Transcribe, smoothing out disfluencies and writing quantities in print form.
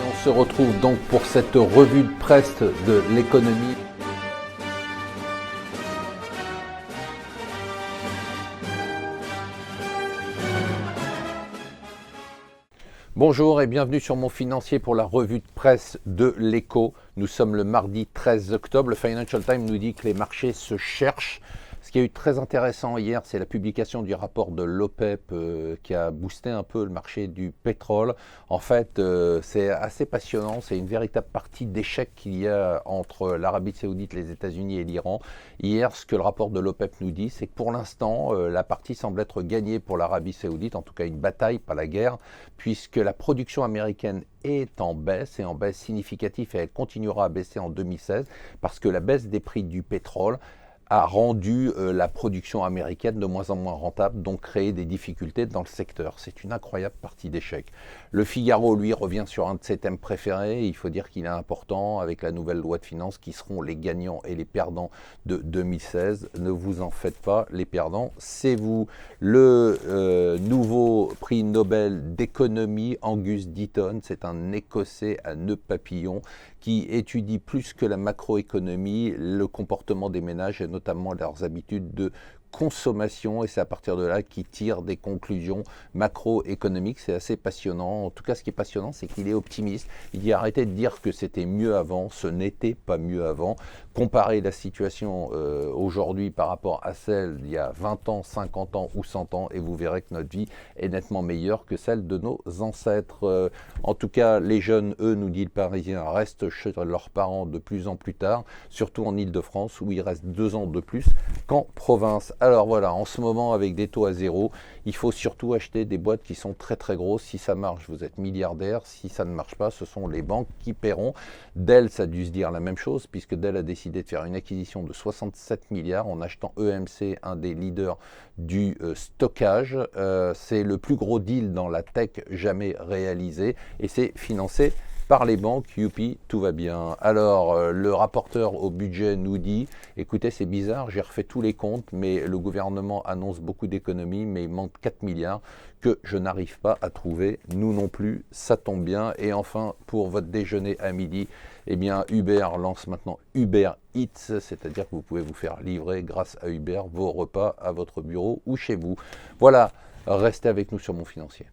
On se retrouve donc pour cette revue de presse de l'économie. Bonjour et bienvenue sur Mon Financier pour la revue de presse de l'Écho. Nous sommes le mardi 13 octobre. Le Financial Times nous dit que les marchés se cherchent. Ce qui a eu très intéressant hier, c'est la publication du rapport de l'OPEP qui a boosté un peu le marché du pétrole. En fait, c'est assez passionnant. C'est une véritable partie d'échec qu'il y a entre l'Arabie Saoudite, les États-Unis et l'Iran. Hier, ce que le rapport de l'OPEP nous dit, c'est que pour l'instant, la partie semble être gagnée pour l'Arabie Saoudite, en tout cas une bataille, pas la guerre, puisque la production américaine est en baisse et en baisse significative et elle continuera à baisser en 2016 parce que la baisse des prix du pétrole a rendu la production américaine de moins en moins rentable, donc créé des difficultés dans le secteur. C'est une incroyable partie d'échec. Le Figaro, lui, revient sur un de ses thèmes préférés. Il faut dire qu'il est important avec la nouvelle loi de finances qui seront les gagnants et les perdants de 2016. Ne vous en faites pas, les perdants, c'est vous. Le nouveau prix Nobel d'économie, Angus Deaton, c'est un Écossais à nœud papillon qui étudie plus que la macroéconomie, le comportement des ménages et notamment leurs habitudes de consommation, et c'est à partir de là qu'il tire des conclusions macroéconomiques. C'est assez passionnant. En tout cas, ce qui est passionnant, c'est qu'il est optimiste. Il dit arrêtez de dire que c'était mieux avant, ce n'était pas mieux avant. Comparez la situation aujourd'hui par rapport à celle d'il y a 20 ans, 50 ans ou 100 ans et vous verrez que notre vie est nettement meilleure que celle de nos ancêtres. En tout cas, les jeunes, eux, nous dit le Parisien, restent chez leurs parents de plus en plus tard, surtout en Île-de-France où il reste 2 ans de plus qu'en province. Alors voilà, en ce moment, avec des taux à zéro, il faut surtout acheter des boîtes qui sont très très grosses. Si ça marche, vous êtes milliardaire. Si ça ne marche pas, ce sont les banques qui paieront. Dell, ça a dû se dire la même chose, puisque Dell a décidé de faire une acquisition de 67 milliards en achetant EMC, un des leaders du stockage. C'est le plus gros deal dans la tech jamais réalisé et c'est financé par les banques. Youpi, tout va bien. Alors, le rapporteur au budget nous dit, écoutez, c'est bizarre, j'ai refait tous les comptes, mais le gouvernement annonce beaucoup d'économies, mais il manque 4 milliards que je n'arrive pas à trouver. Nous non plus, ça tombe bien. Et enfin, pour votre déjeuner à midi, eh bien, Uber lance maintenant Uber Eats, c'est-à-dire que vous pouvez vous faire livrer grâce à Uber vos repas à votre bureau ou chez vous. Voilà, restez avec nous sur Mon Financier.